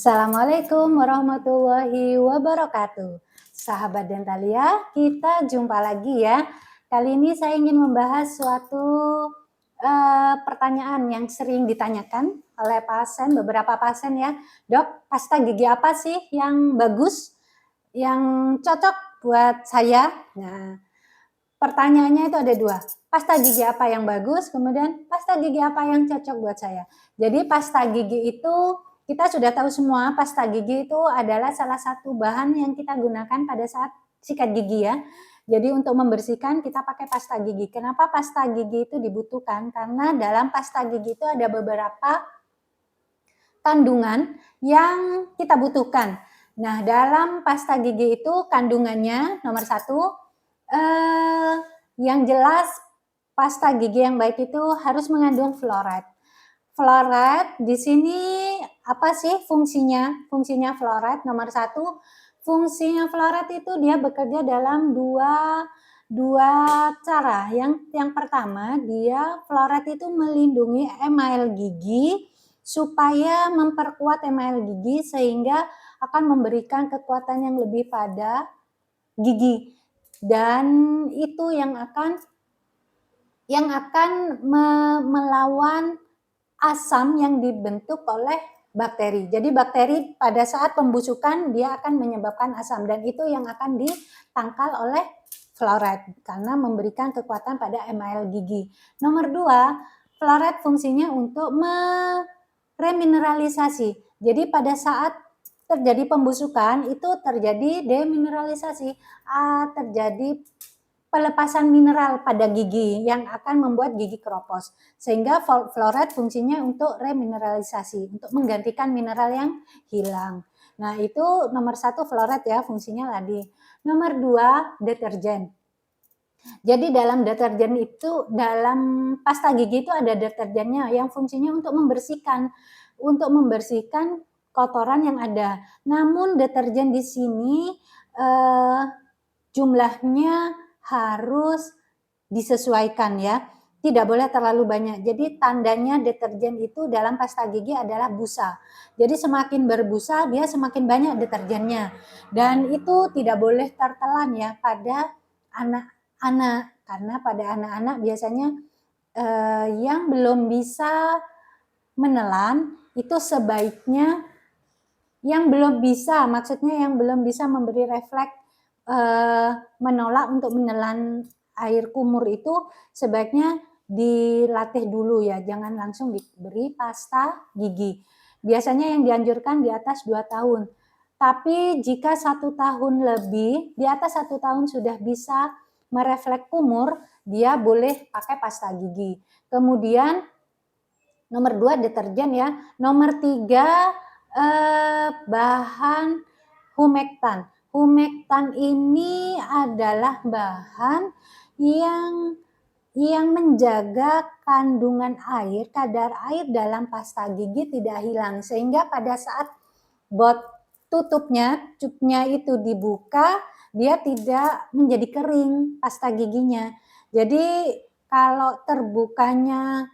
Assalamualaikum warahmatullahi wabarakatuh. Sahabat Dentalia, kita jumpa lagi ya. Kali ini saya ingin membahas suatu pertanyaan yang sering ditanyakan oleh beberapa pasien ya. Dok, pasta gigi apa sih yang bagus, yang cocok buat saya? Nah, pertanyaannya itu ada dua. Pasta gigi apa yang bagus, kemudian pasta gigi apa yang cocok buat saya. Jadi pasta gigi itu kita sudah tahu semua, pasta gigi itu adalah salah satu bahan yang kita gunakan pada saat sikat gigi ya. Jadi untuk membersihkan kita pakai pasta gigi. Kenapa pasta gigi itu dibutuhkan? Karena dalam pasta gigi itu ada beberapa kandungan yang kita butuhkan. Nah, dalam pasta gigi itu kandungannya nomor satu, yang jelas pasta gigi yang baik itu harus mengandung fluoride. Fluoride di sini apa sih fungsinya? Fungsinya fluoride nomor satu, fungsinya fluoride itu dia bekerja dalam dua cara. Yang pertama, dia fluoride itu melindungi email gigi supaya memperkuat email gigi sehingga akan memberikan kekuatan yang lebih pada gigi, dan itu yang akan melawan asam yang dibentuk oleh bakteri. Jadi bakteri pada saat pembusukan dia akan menyebabkan asam, dan itu yang akan ditangkal oleh fluoride karena memberikan kekuatan pada email gigi. Nomor dua, fluoride fungsinya untuk remineralisasi. Jadi pada saat terjadi pembusukan itu terjadi demineralisasi, terjadi pelepasan mineral pada gigi yang akan membuat gigi keropos. Sehingga fluoride fungsinya untuk remineralisasi, untuk menggantikan mineral yang hilang. Nah, itu nomor satu fluoride ya fungsinya tadi. Nomor dua, deterjen. Jadi dalam deterjen itu, dalam pasta gigi itu ada deterjennya yang fungsinya untuk membersihkan kotoran yang ada. Namun deterjen di sini jumlahnya harus disesuaikan ya. Tidak boleh terlalu banyak. Jadi tandanya deterjen itu dalam pasta gigi adalah busa. Jadi semakin berbusa dia semakin banyak deterjennya. Dan itu tidak boleh tertelan ya pada anak-anak, karena pada anak-anak biasanya yang belum bisa menelan itu sebaiknya maksudnya yang belum bisa memberi refleks menolak untuk menelan air kumur itu sebaiknya dilatih dulu ya, jangan langsung diberi pasta gigi. Biasanya yang dianjurkan di atas 2 tahun. Tapi jika 1 tahun lebih, di atas 1 tahun sudah bisa merefleks kumur, dia boleh pakai pasta gigi. Kemudian nomor 2 deterjen ya. Nomor 3 bahan humektan. Humektan ini adalah bahan yang menjaga kandungan air, kadar air dalam pasta gigi tidak hilang, sehingga pada saat cupnya itu dibuka, dia tidak menjadi kering pasta giginya. Jadi kalau terbukanya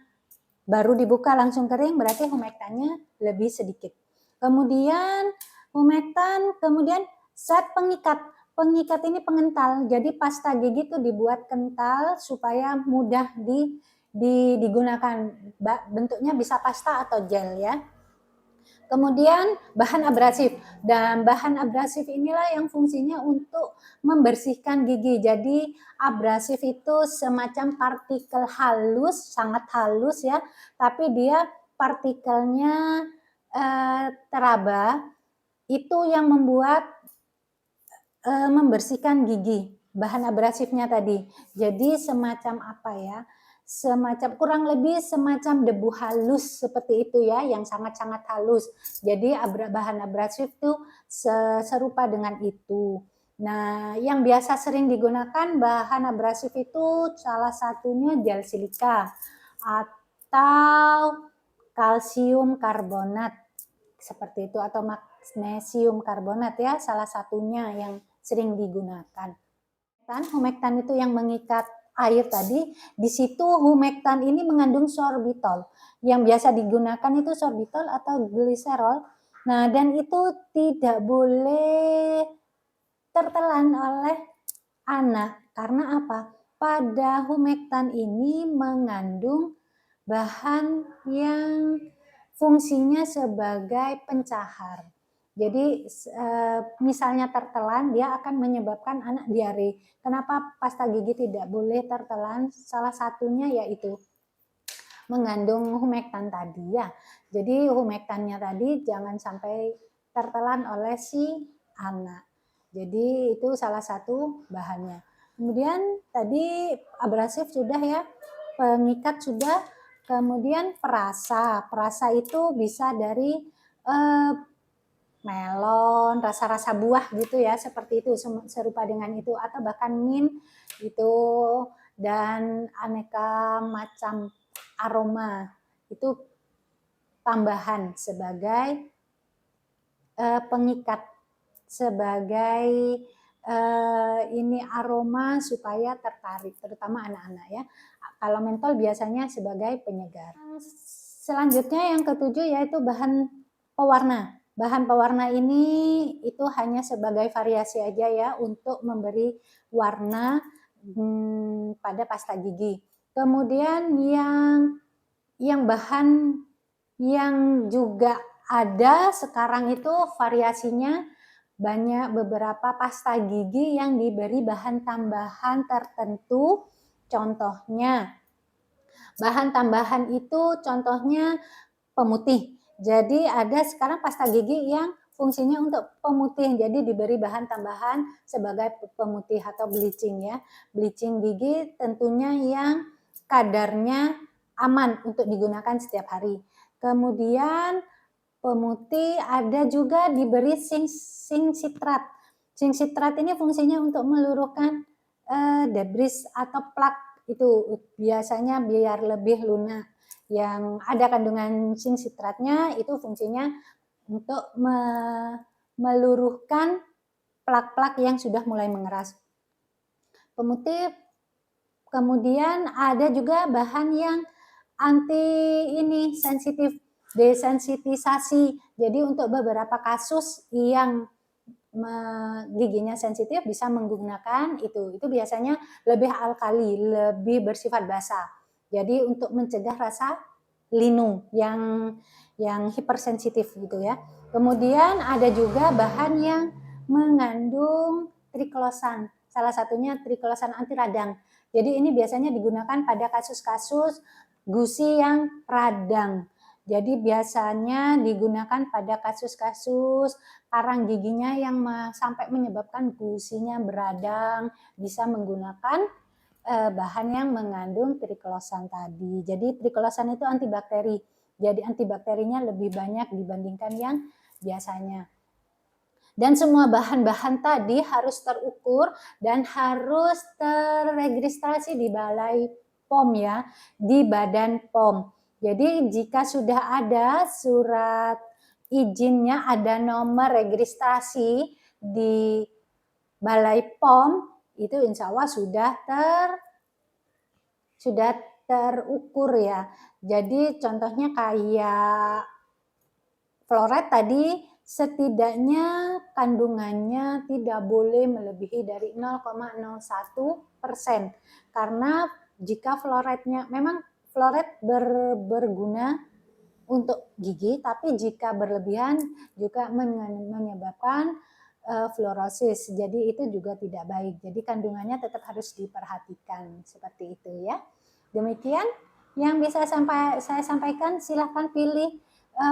baru dibuka langsung kering, berarti humektannya lebih sedikit. Kemudian zat pengikat. Pengikat ini pengental, jadi pasta gigi itu dibuat kental supaya mudah digunakan. Bentuknya bisa pasta atau gel ya. Kemudian bahan abrasif, dan bahan abrasif inilah yang fungsinya untuk membersihkan gigi. Jadi abrasif itu semacam partikel halus, sangat halus ya, tapi dia partikelnya teraba, itu yang membuat membersihkan gigi, bahan abrasifnya tadi. Jadi semacam apa ya, kurang lebih semacam debu halus seperti itu ya, yang sangat-sangat halus. Jadi bahan abrasif itu serupa dengan itu. Nah, yang biasa sering digunakan bahan abrasif itu salah satunya gel silika atau kalsium karbonat seperti itu, atau magnesium karbonat ya, salah satunya yang sering digunakan. Humektan itu yang mengikat air tadi, di situ humektan ini mengandung sorbitol. Yang biasa digunakan itu sorbitol atau gliserol. Nah, dan itu tidak boleh tertelan oleh anak. Karena apa? Pada humektan ini mengandung bahan yang fungsinya sebagai pencahar. Jadi misalnya tertelan, dia akan menyebabkan anak diare. Kenapa pasta gigi tidak boleh tertelan? Salah satunya yaitu mengandung humektan tadi ya. Jadi humektannya tadi jangan sampai tertelan oleh si anak. Jadi itu salah satu bahannya. Kemudian tadi abrasif sudah ya, pengikat sudah, kemudian perasa. Perasa itu bisa dari melon, rasa-rasa buah gitu ya, seperti itu, serupa dengan itu, atau bahkan mint itu, dan aneka macam aroma itu tambahan sebagai pengikat, sebagai ini aroma supaya tertarik, terutama anak-anak ya. Kalau mentol biasanya sebagai penyegar. Selanjutnya yang ketujuh yaitu bahan pewarna. Bahan pewarna ini itu hanya sebagai variasi aja ya untuk memberi warna pada pasta gigi. Kemudian yang bahan yang juga ada sekarang itu variasinya banyak, beberapa pasta gigi yang diberi bahan tambahan tertentu. Contohnya bahan tambahan itu contohnya pemutih. Jadi ada sekarang pasta gigi yang fungsinya untuk pemutih, jadi diberi bahan tambahan sebagai pemutih atau bleaching ya. Bleaching gigi tentunya yang kadarnya aman untuk digunakan setiap hari. Kemudian pemutih ada juga diberi zinc citrat. Zinc citrat ini fungsinya untuk meluruhkan debris atau plak, itu biasanya biar lebih lunak. Yang ada kandungan zinc citratnya itu fungsinya untuk meluruhkan plak-plak yang sudah mulai mengeras. Pemutih, kemudian ada juga bahan yang anti ini sensitif, desensitisasi. Jadi untuk beberapa kasus yang giginya sensitif bisa menggunakan itu. Itu biasanya lebih alkali, lebih bersifat basa. Jadi untuk mencegah rasa linu yang hipersensitif gitu ya. Kemudian ada juga bahan yang mengandung triklosan. Salah satunya triklosan anti radang. Jadi ini biasanya digunakan pada kasus-kasus gusi yang radang. Jadi biasanya digunakan pada kasus-kasus karang giginya yang sampai menyebabkan gusinya beradang, bisa menggunakan bahan yang mengandung triklosan tadi. Jadi triklosan itu antibakteri. Jadi antibakterinya lebih banyak dibandingkan yang biasanya. Dan semua bahan-bahan tadi harus terukur dan harus terregistrasi di Balai POM ya, di Badan POM. Jadi jika sudah ada surat izinnya, ada nomor registrasi di Balai POM, itu insya Allah sudah terukur ya. Jadi contohnya kayak fluoride tadi, setidaknya kandungannya tidak boleh melebihi dari 0,01%. Karena jika fluoride-nya, memang fluoride berguna untuk gigi, tapi jika berlebihan juga menyebabkan fluorosis. Jadi itu juga tidak baik. Jadi kandungannya tetap harus diperhatikan seperti itu ya. Demikian yang bisa saya sampaikan. Silahkan pilih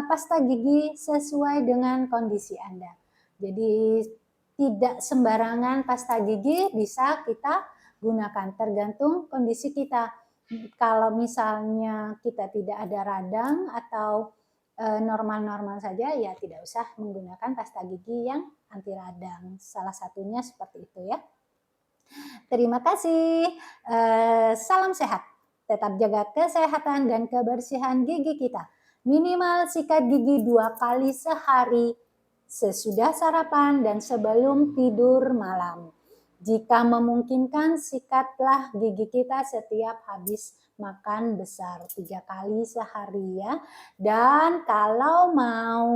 pasta gigi sesuai dengan kondisi Anda. Jadi tidak sembarangan pasta gigi bisa kita gunakan, tergantung kondisi kita. Kalau misalnya kita tidak ada radang atau normal-normal saja, ya tidak usah menggunakan pasta gigi yang anti radang. Salah satunya seperti itu ya. Terima kasih. Salam sehat. Tetap jaga kesehatan dan kebersihan gigi kita. Minimal sikat gigi 2 kali sehari, sesudah sarapan dan sebelum tidur malam. Jika memungkinkan, sikatlah gigi kita setiap habis makan besar 3 kali sehari ya. Dan kalau mau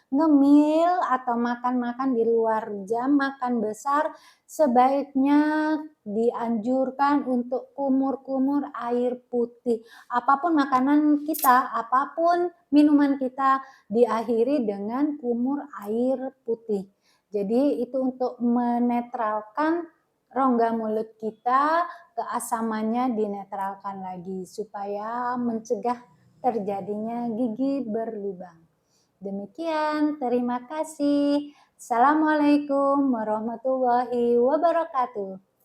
ngemil atau makan-makan di luar jam makan besar, sebaiknya dianjurkan untuk kumur-kumur air putih. Apapun makanan kita, apapun minuman kita, diakhiri dengan kumur air putih. Jadi itu untuk menetralkan rongga mulut kita, keasamannya dinetralkan lagi supaya mencegah terjadinya gigi berlubang. Demikian, terima kasih. Assalamualaikum warahmatullahi wabarakatuh.